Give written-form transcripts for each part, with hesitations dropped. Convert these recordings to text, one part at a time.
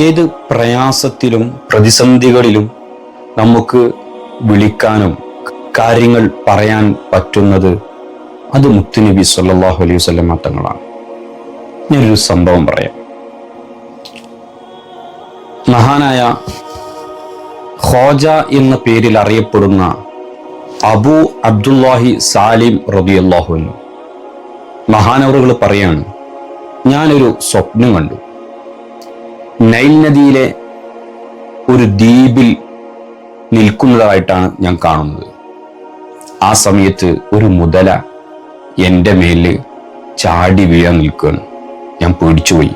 ഏത് പ്രയാസത്തിലും പ്രതിസന്ധികളിലും നമുക്ക് വിളിക്കാനും കാര്യങ്ങൾ പറയാൻ പറ്റുന്നത് അത് മുത്തുനബി സല്ലല്ലാഹു അലൈഹി വസല്ലം തങ്ങളാണ്. ഞാനൊരു സംഭവം പറയാം. മഹാനായ ഖോജ എന്ന പേരിൽ അറിയപ്പെടുന്ന അബൂ അബ്ദുല്ലാഹി സാലിം റളിയല്ലാഹു അൻഹു മഹാനവറുകൾ പറയാണ്, ഞാനൊരു സ്വപ്നം കണ്ടു. നൈൽ നദിയിലെ ഒരു ദ്വീപിൽ നിൽക്കുന്നതായിട്ടാണ് ഞാൻ കാണുന്നത്. ആ സമയത്ത് ഒരു മുതല എൻ്റെ മേല് ചാടി വീഴാൻ നിൽക്കുകയാണ്. ഞാൻ പേടിച്ചുപോയി.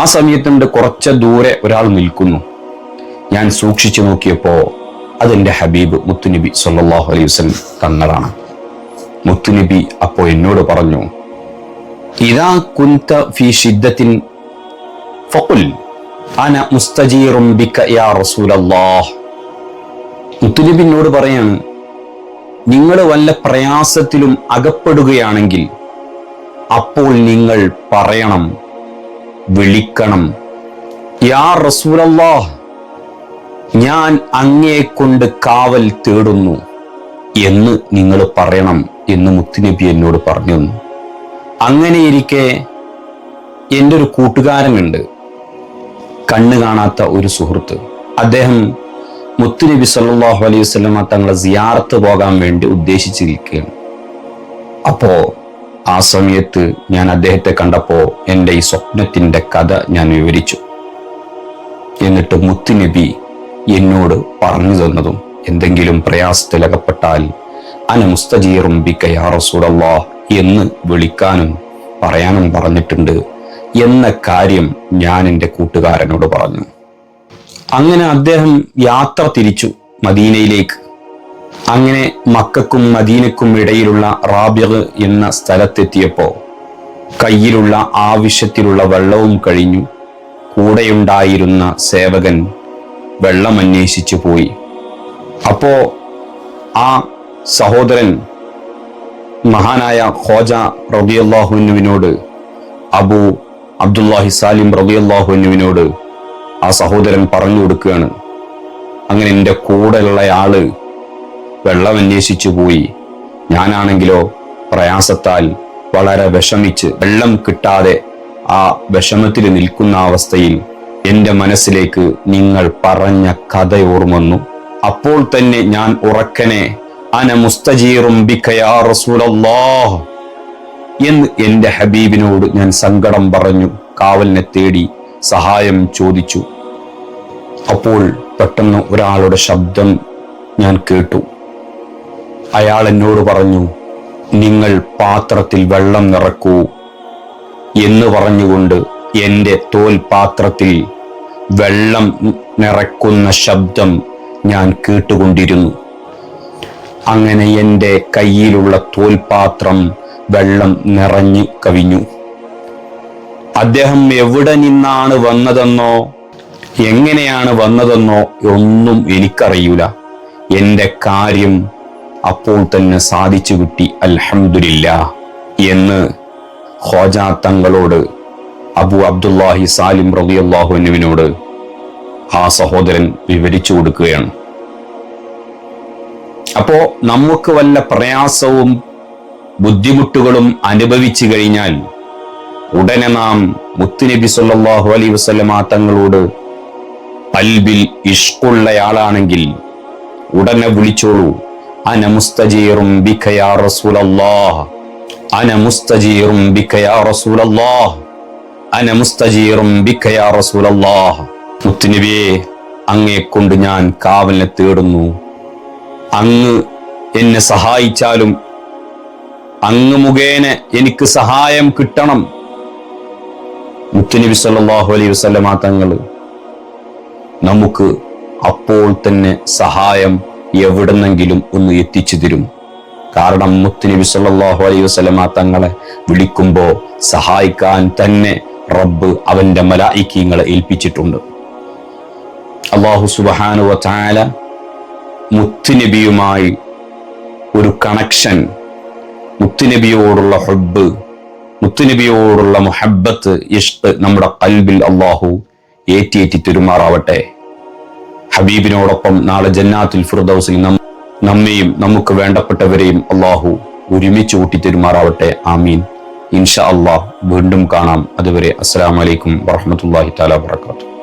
ആ സമയത്തുണ്ട് കുറച്ച് ദൂരെ ഒരാൾ നിൽക്കുന്നു. ഞാൻ സൂക്ഷിച്ചു നോക്കിയപ്പോ അതെന്റെ ഹബീബ് മുത്തുനബി സല്ലല്ലാഹു അലൈഹി വസല്ലം തങ്ങളാണ്. മുത്തുനബി അപ്പോ എന്നോട് പറഞ്ഞു, ഇദാ കുൻത ഫീ ശിദ്ദത്തിൻ ഫഖുൽ അന മുസ്തജീറും ബിക യാ റസൂലല്ലാഹ്. മുത്തുനബി എന്നോട് പറയാണ്, നിങ്ങൾ വല്ല പ്രയാസത്തിലും അകപ്പെടുകയാണെങ്കിൽ അപ്പോൾ നിങ്ങൾ പറയണം, വിളിക്കണം, യാ റസൂലല്ലാഹ്, ഞാൻ അങ്ങയെ കൊണ്ട് കാവൽ തേടുന്നു എന്ന് നിങ്ങൾ പറയണം എന്ന് മുത്തുനബി എന്നോട് പറഞ്ഞു. അങ്ങനെയിരിക്കെ എൻ്റെ ഒരു കൂട്ടുകാരനുണ്ട്, കണ്ണ് കാണാത്ത ഒരു സുഹൃത്ത്. അദ്ദേഹം മുത്തുനബി സല്ലല്ലാഹു അലൈഹി വസല്ലം തങ്ങളെ സിയാറത്ത് പോകാൻ വേണ്ടി ഉദ്ദേശിച്ചിരിക്കുകയാണ്. അപ്പോ ആ സമയത്ത് ഞാൻ അദ്ദേഹത്തെ കണ്ടപ്പോ എൻ്റെ ഈ സ്വപ്നത്തിന്റെ കഥ ഞാൻ വിവരിച്ചു. എന്നിട്ട് മുത്തുനബി എന്നോട് പറഞ്ഞു തന്നതും എന്തെങ്കിലും പ്രയാസത്തിലകപ്പെട്ടാൽ അന മുസ്തജീറും ബിക യാ റസൂലല്ലാഹ് എന്ന് വിളിക്കാനും പറയാനും പറഞ്ഞിട്ടുണ്ട് എന്ന കാര്യം ഞാൻ എൻ്റെ കൂട്ടുകാരനോട് പറഞ്ഞു. അങ്ങനെ അദ്ദേഹം യാത്ര തിരിച്ചു മദീനയിലേക്ക്. അങ്ങനെ മക്കക്കും മദീനക്കും ഇടയിലുള്ള റാബിഗ് എന്ന സ്ഥലത്തെത്തിയപ്പോ കയ്യിലുള്ള ആവശ്യത്തിലുള്ള വെള്ളവും കഴിഞ്ഞു. കൂടെയുണ്ടായിരുന്ന സേവകൻ വെള്ളം അന്വേഷിച്ചു പോയി. അപ്പോ ആ സഹോദരൻ മഹാനായ ഖോജ റളിയല്ലാഹു അൻഹുവിനോട്, അബൂ അബ്ദുല്ലാഹി സാലിം റളിയല്ലാഹു അൻഹുവിനോട് ആ സഹോദരൻ പറഞ്ഞു കൊടുക്കുകയാണ്, അങ്ങനെ എൻ്റെ കൂടെയുള്ള ആള് വെള്ളം അന്വേഷിച്ചു പോയി. ഞാനാണെങ്കിലോ പ്രയാസത്താൽ വളരെ വിഷമിച്ച് വെള്ളം കിട്ടാതെ ആ വിഷമത്തിൽ നിൽക്കുന്ന അവസ്ഥയിൽ എൻ്റെ മനസ്സിലേക്ക് നിങ്ങൾ പറഞ്ഞ കഥ ഓർമ്മന്നു. അപ്പോൾ തന്നെ ഞാൻ ഉറക്കനെ അന മുസ്തജീറും ബിക യാ റസൂലല്ലാഹ് എന്ന് എൻ്റെ ഹബീബിനോട് ഞാൻ സങ്കടം പറഞ്ഞു, കാവലിനെ തേടി സഹായം ചോദിച്ചു. അപ്പോൾ പെട്ടെന്ന് ഒരാളുടെ ശബ്ദം ഞാൻ കേട്ടു. അയാൾ എന്നോട് പറഞ്ഞു, നിങ്ങൾ പാത്രത്തിൽ വെള്ളം നിറക്കൂ എന്ന് പറഞ്ഞുകൊണ്ട് എൻ്റെ തോൽ പാത്രത്തിൽ വെള്ളം നിറക്കുന്ന ശബ്ദം ഞാൻ കേട്ടുകൊണ്ടിരുന്നു. അങ്ങനെ എൻ്റെ കയ്യിലുള്ള തോൽപാത്രം വെള്ളം നിറഞ്ഞു കവിഞ്ഞു. അദ്ദേഹം എവിടെ നിന്നാണ് വന്നതെന്നോ എങ്ങനെയാണ് വന്നതെന്നോ ഒന്നും എനിക്കറിയൂല. എൻ്റെ കാര്യം അപ്പോൾ തന്നെ സാധിച്ചു കിട്ടി, അൽഹംദുലില്ലാഹ് എന്ന് ഖോജ തങ്ങളോട്, അബൂ അബ്ദുല്ലാഹി സാലിം റളിയല്ലാഹു അൻഹുവിനോട് ആ സഹോദരൻ വിവരിച്ചു കൊടുക്കുകയാണ്. അപ്പോ നമുക്ക് വല്ല പ്രയാസവും ബുദ്ധിമുട്ടുകളും അനുഭവിച്ചു കഴിഞ്ഞാൽ ഉടനെ നാം മുത്തുനബി സല്ലല്ലാഹു അലൈഹി വസല്ലമ തങ്ങളോട് ഖൽബിൽ ഇഷ്കുള്ളയാളാണെങ്കിൽ ഉടനെ വിളിച്ചോളൂ, അന മുസ്തജീറും ബിക യാ റസൂലല്ലാഹ്, അന മുസ്തജീറും ബിക യാ റസൂലല്ലാഹ്, അന മുസ്തജീറും ബിക യാ റസൂലല്ലാഹ്. മുത്തുനബിയെ, അങ്ങയെ കൊണ്ട് ഞാൻ കാവലിനെ തേടുന്നു. അങ്ങ് എന്നെ സഹായിച്ചാലും അങ്ങ് മുഖേന എനിക്ക് സഹായം കിട്ടണം. മുത്തുനബി സല്ലല്ലാഹു അലൈഹി വസല്ലമ തങ്ങൾ നമുക്ക് അപ്പോൾ തന്നെ സഹായം എവിടെന്നെങ്കിലും ഒന്ന് എത്തിച്ചു തരും. കാരണം മുത്തുനബി സല്ലല്ലാഹു അലൈഹി വസല്ലമ തങ്ങളെ വിളിക്കുമ്പോ സഹായിക്കാൻ തന്നെ റബ്ബ് അവന്റെ മലായികങ്ങളെ ഏൽപ്പിച്ചിട്ടുണ്ട്. അല്ലാഹു സുബ്ഹാനഹു വ തആല മുത്തുനബിയുമായി ഒരു കണക്ഷൻ, മുത്തുനബിയോടുള്ള ഹുബ്ബ്, മുത്തുനബിയോടുള്ള മുഹബ്ബത്ത്, ഇഷ്ക് നമ്മുടെ ഖൽബിൽ അല്ലാഹു ഏറ്റി തെരുമാറാവട്ടെ. ഹബീബിനോടൊപ്പം നാളെ ജന്നാത്തുൽ ഫിർദൗസിൽ നമ്മെയും നമുക്ക് വേണ്ടപ്പെട്ടവരെയും അള്ളാഹു ഒരുമിച്ച് കൂട്ടി തെരുമാറാവട്ടെ. ആമീൻ. ഇൻഷാ അള്ളാഹ് വീണ്ടും കാണാം. അതുവരെ അസ്സലാമു അലൈക്കും വറഹ്മത്തുള്ളാഹി തആല വബറകാതുഹു.